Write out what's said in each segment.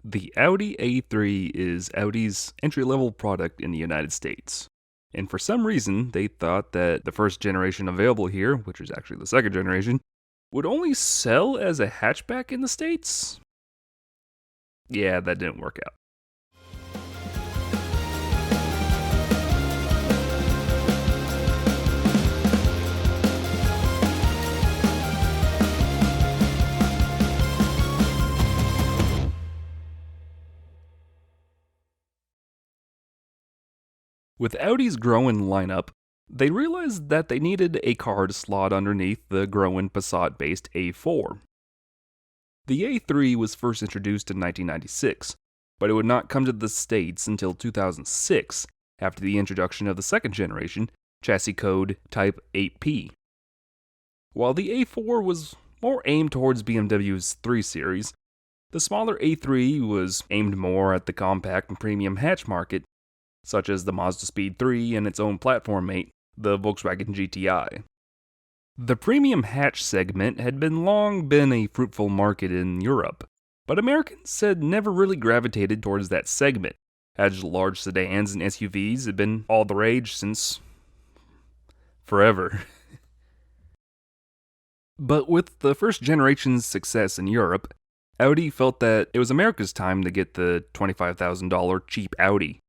The Audi A3 is Audi's entry-level product in the United States. And for some reason, they thought that the first generation available here, which is actually the second generation, would only sell as a hatchback in the States? Yeah, that didn't work out. With Audi's growing lineup, they realized that they needed a car to slot underneath the growing Passat-based A4. The A3 was first introduced in 1996, but it would not come to the States until 2006 after the introduction of the second generation, chassis code Type 8P. While the A4 was more aimed towards BMW's 3 Series, the smaller A3 was aimed more at the compact and premium hatch market, such as the Mazda Speed 3 and its own platform mate, the Volkswagen GTI. The premium hatch segment had long been a fruitful market in Europe, but Americans had never really gravitated towards that segment, as large sedans and SUVs had been all the rage since forever. But with the first generation's success in Europe, Audi felt that it was America's time to get the $25,000 cheap Audi.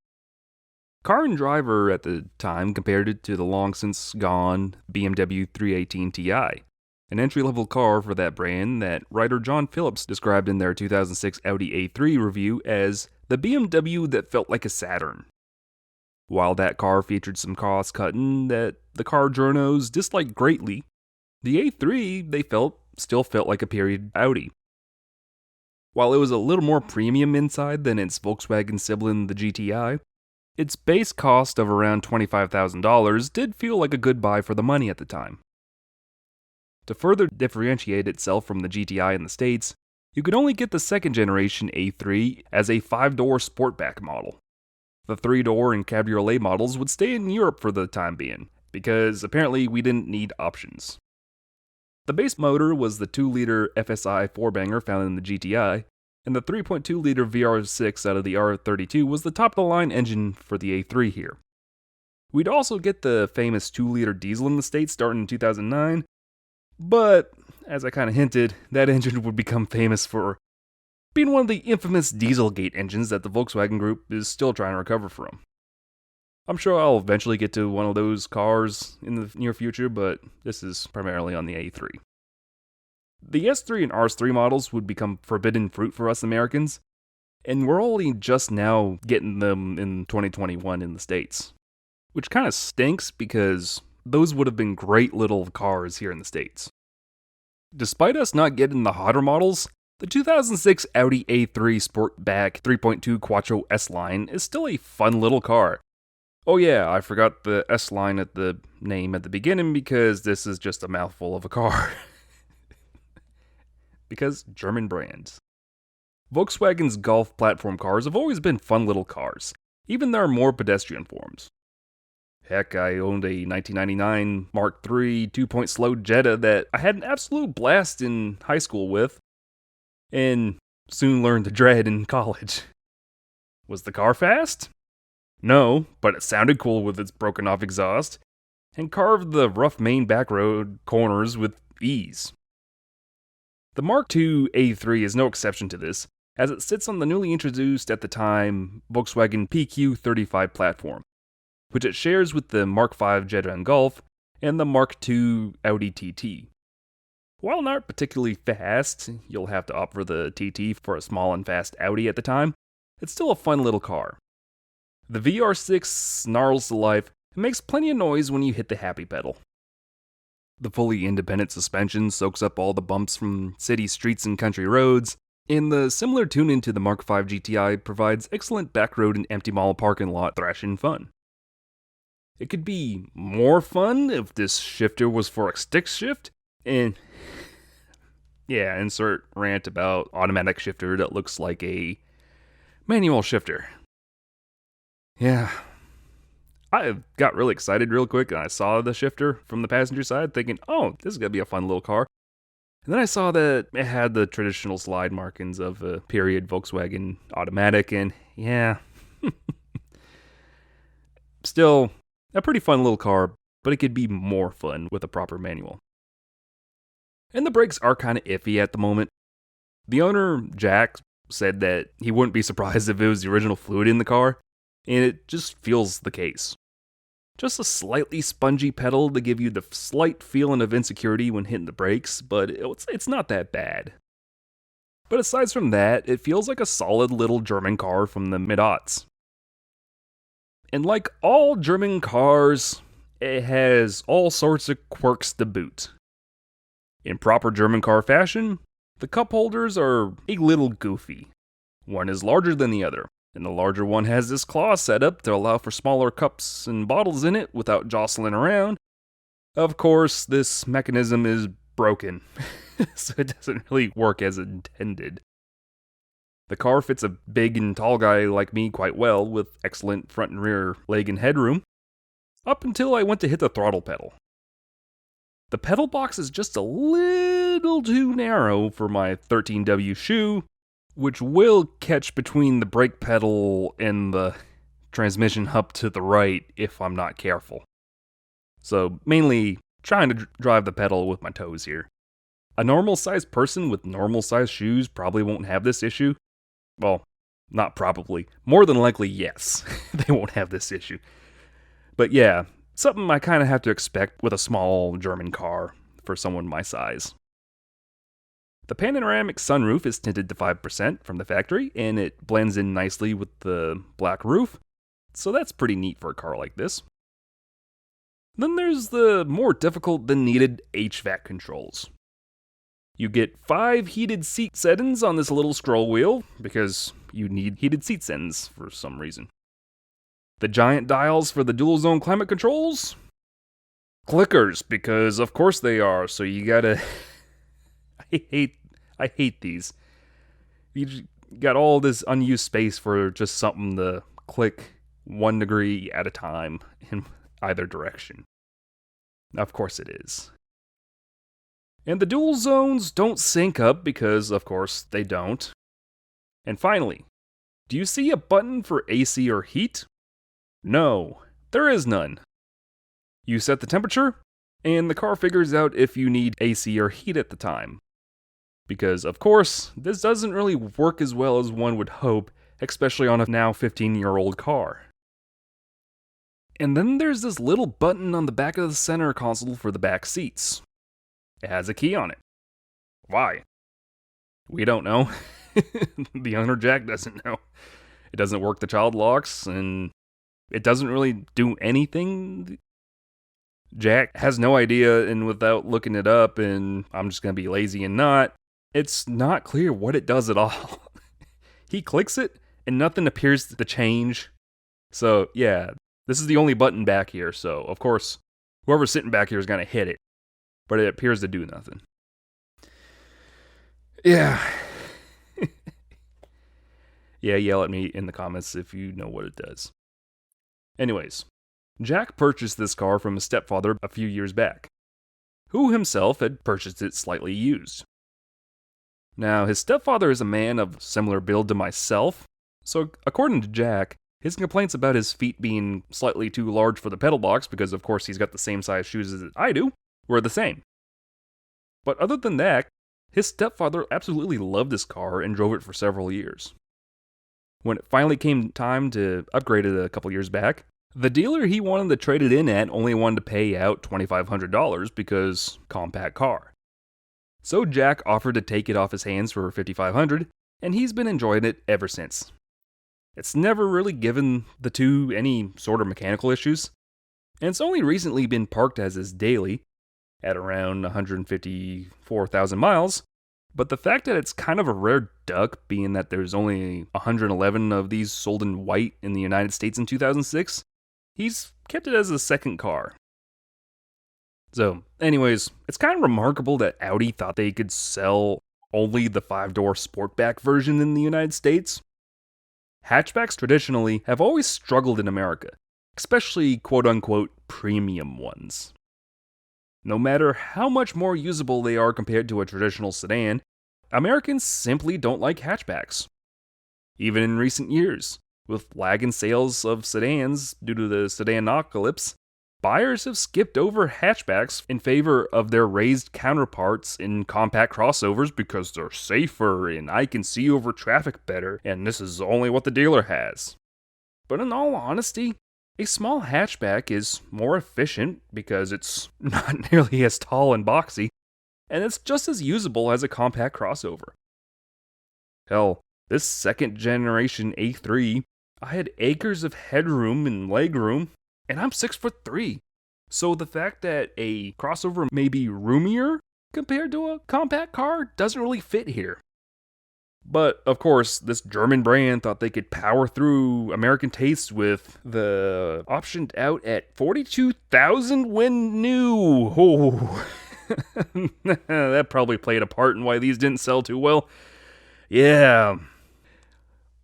Car and Driver at the time compared it to the long-since-gone BMW 318 Ti, an entry-level car for that brand that writer John Phillips described in their 2006 Audi A3 review as the BMW that felt like a Saturn. While that car featured some cost-cutting that the car journos disliked greatly, the A3, they felt, still felt like a period Audi. While it was a little more premium inside than its Volkswagen sibling, the GTI, its base cost of around $25,000 did feel like a good buy for the money at the time. To further differentiate itself from the GTI in the States, you could only get the second generation A3 as a 5-door Sportback model. The 3-door and cabriolet models would stay in Europe for the time being, because apparently we didn't need options. The base motor was the 2-liter FSI 4-banger found in the GTI, and the 3.2-liter VR6 out of the R32 was the top-of-the-line engine for the A3 here. We'd also get the famous 2-liter diesel in the States starting in 2009, but, as I kind of hinted, that engine would become famous for being one of the infamous Dieselgate engines that the Volkswagen Group is still trying to recover from. I'm sure I'll eventually get to one of those cars in the near future, but this is primarily on the A3. The S3 and RS3 models would become forbidden fruit for us Americans, and we're only just now getting them in 2021 in the States. Which kind of stinks because those would have been great little cars here in the States. Despite us not getting the hotter models, the 2006 Audi A3 Sportback 3.2 Quattro S-Line is still a fun little car. Oh yeah, I forgot the S-Line at the name at the beginning because this is just a mouthful of a car. Because German brands. Volkswagen's Golf platform cars have always been fun little cars, even their more pedestrian forms. Heck, I owned a 1999 Mark III 2-point slow Jetta that I had an absolute blast in high school with, and soon learned to dread in college. Was the car fast? No, but it sounded cool with its broken off exhaust, and carved the rough main back road corners with ease. The Mark II A3 is no exception to this, as it sits on the newly introduced at the time Volkswagen PQ35 platform, which it shares with the Mark V Jetta and Golf and the Mark II Audi TT. While not particularly fast, you'll have to opt for the TT for a small and fast Audi at the time, it's still a fun little car. The VR6 snarls to life and makes plenty of noise when you hit the happy pedal. The fully independent suspension soaks up all the bumps from city streets and country roads, and the similar tuning to the Mark V GTI provides excellent backroad and empty mall parking lot thrashing fun. It could be more fun if this shifter was for a stick shift, and yeah, insert rant about automatic shifter that looks like a manual shifter. Yeah. I got really excited real quick and I saw the shifter from the passenger side thinking, oh, this is going to be a fun little car. And then I saw that it had the traditional slide markings of a period Volkswagen automatic, and yeah. Still, a pretty fun little car, but it could be more fun with a proper manual. And the brakes are kind of iffy at the moment. The owner, Jack, said that he wouldn't be surprised if it was the original fluid in the car, and it just feels the case. Just a slightly spongy pedal to give you the slight feeling of insecurity when hitting the brakes, but it's not that bad. But aside from that, it feels like a solid little German car from the mid-aughts. And like all German cars, it has all sorts of quirks to boot. In proper German car fashion, the cup holders are a little goofy. One is larger than the other, and the larger one has this claw setup to allow for smaller cups and bottles in it without jostling around. Of course, this mechanism is broken, so it doesn't really work as intended. The car fits a big and tall guy like me quite well, with excellent front and rear leg and headroom, up until I went to hit the throttle pedal. The pedal box is just a little too narrow for my 13W shoe, which will catch between the brake pedal and the transmission hub to the right if I'm not careful. So mainly trying to drive the pedal with my toes here. A normal-sized person with normal-sized shoes probably won't have this issue. Well, not probably. More than likely, yes. They won't have this issue. But yeah, something I kind of have to expect with a small German car for someone my size. The panoramic sunroof is tinted to 5% from the factory, and it blends in nicely with the black roof, so that's pretty neat for a car like this. Then there's the more difficult than needed HVAC controls. You get 5 heated seat settings on this little scroll wheel, because you need heated seat settings for some reason. The giant dials for the dual zone climate controls? Clickers, because of course they are, so you gotta... I hate these. You got all this unused space for just something to click 1 degree at a time in either direction. Of course it is. And the dual zones don't sync up because, of course, they don't. And finally, do you see a button for AC or heat? No, there is none. You set the temperature, and the car figures out if you need AC or heat at the time. Because, of course, this doesn't really work as well as one would hope, especially on a now 15-year-old car. And then there's this little button on the back of the center console for the back seats. It has a key on it. Why? We don't know. The owner Jack doesn't know. It doesn't work the child locks, and it doesn't really do anything. Jack has no idea, and without looking it up, and I'm just going to be lazy and not, it's not clear what it does at all. He clicks it, and nothing appears to change. So, yeah, this is the only button back here, so, of course, whoever's sitting back here is going to hit it. But it appears to do nothing. Yeah. Yeah, yell at me in the comments if you know what it does. Anyways, Jack purchased this car from his stepfather a few years back, who himself had purchased it slightly used. Now, his stepfather is a man of similar build to myself, so according to Jack, his complaints about his feet being slightly too large for the pedal box, because of course he's got the same size shoes as I do, were the same. But other than that, his stepfather absolutely loved this car and drove it for several years. When it finally came time to upgrade it a couple years back, the dealer he wanted to trade it in at only wanted to pay out $2,500 because compact car. So Jack offered to take it off his hands for $5,500, and he's been enjoying it ever since. It's never really given the two any sort of mechanical issues, and it's only recently been parked as his daily, at around 154,000 miles, but the fact that it's kind of a rare duck, being that there's only 111 of these sold in white in the United States in 2006, he's kept it as a second car. So, anyways, it's kind of remarkable that Audi thought they could sell only the 5-door Sportback version in the United States. Hatchbacks traditionally have always struggled in America, especially quote-unquote premium ones. No matter how much more usable they are compared to a traditional sedan, Americans simply don't like hatchbacks. Even in recent years, with lag in sales of sedans due to the sedanocalypse, buyers have skipped over hatchbacks in favor of their raised counterparts in compact crossovers because they're safer and I can see over traffic better, and this is only what the dealer has. But in all honesty, a small hatchback is more efficient because it's not nearly as tall and boxy, and it's just as usable as a compact crossover. Hell, this second generation A3, I had acres of headroom and legroom, and I'm 6'3". So the fact that a crossover may be roomier compared to a compact car doesn't really fit here. But, of course, this German brand thought they could power through American tastes with the optioned out at $42,000 when new. Oh, that probably played a part in why these didn't sell too well. Yeah.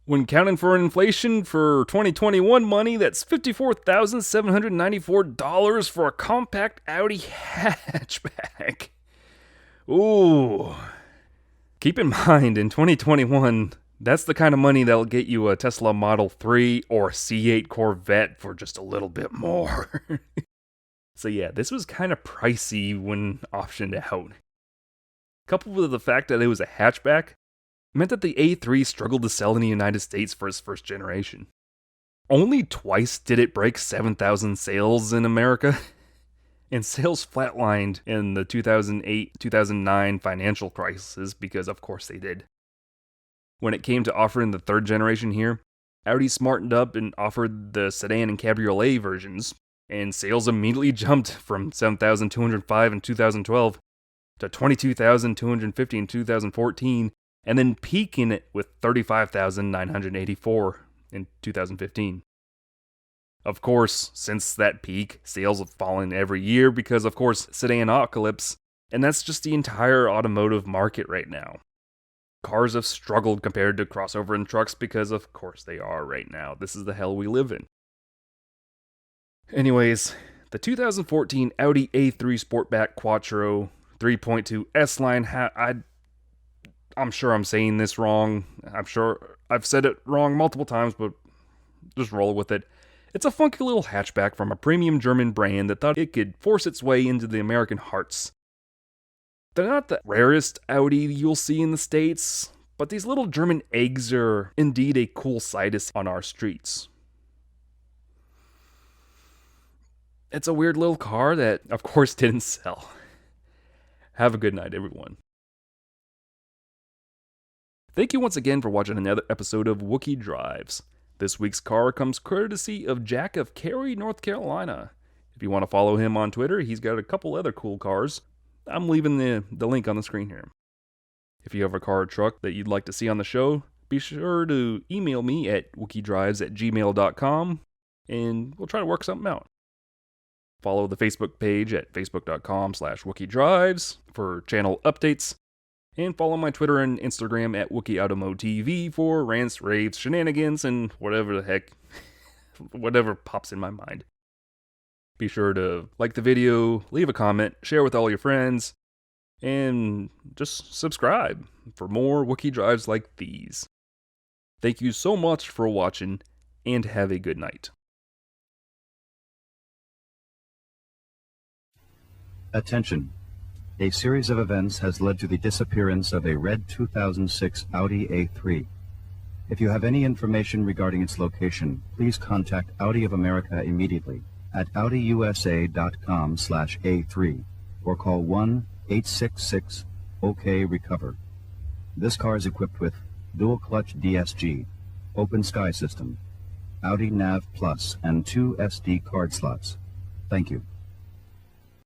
When counting for inflation for 2021 money, that's $54,794 for a compact Audi hatchback. Ooh. Keep in mind, in 2021, that's the kind of money that'll get you a Tesla Model 3 or C8 Corvette for just a little bit more. So yeah, this was kind of pricey when optioned out. Coupled with the fact that it was a hatchback, meant that the A3 struggled to sell in the United States for its first generation. Only twice did it break 7,000 sales in America. And sales flatlined in the 2008-2009 financial crisis because of course they did. When it came to offering the third generation here, Audi smartened up and offered the sedan and cabriolet versions, and sales immediately jumped from 7,205 in 2012 to 22,250 in 2014, and then peaking it with 35,984 in 2015. Of course, since that peak, sales have fallen every year because, of course, sedanocalypse, and that's just the entire automotive market right now. Cars have struggled compared to crossover and trucks because, of course, they are right now. This is the hell we live in. Anyways, the 2014 Audi A3 Sportback Quattro 3.2 S-Line I'm sure I'm saying this wrong. I'm sure I've said it wrong multiple times, but just roll with it. It's a funky little hatchback from a premium German brand that thought it could force its way into the American hearts. They're not the rarest Audi you'll see in the States, but these little German eggs are indeed a cool sight on our streets. It's a weird little car that, of course, didn't sell. Have a good night, everyone. Thank you once again for watching another episode of Wookie Drives. This week's car comes courtesy of Jack of Cary, North Carolina. If you want to follow him on Twitter, he's got a couple other cool cars. I'm leaving the link on the screen here. If you have a car or truck that you'd like to see on the show, be sure to email me at wookiedrives@gmail.com, and we'll try to work something out. Follow the Facebook page at facebook.com/wookiedrives for channel updates. And follow my Twitter and Instagram at WookieAutomoTV for rants, raves, shenanigans, and whatever the heck, whatever pops in my mind. Be sure to like the video, leave a comment, share with all your friends, and just subscribe for more Wookie Drives like these. Thank you so much for watching, and have a good night. Attention. A series of events has led to the disappearance of a red 2006 Audi A3. If you have any information regarding its location, please contact Audi of America immediately at audiusa.com/A3 or call 1-866-OK-RECOVER. This car is equipped with dual clutch DSG, open sky system, Audi Nav Plus, and 2 SD card slots. Thank you.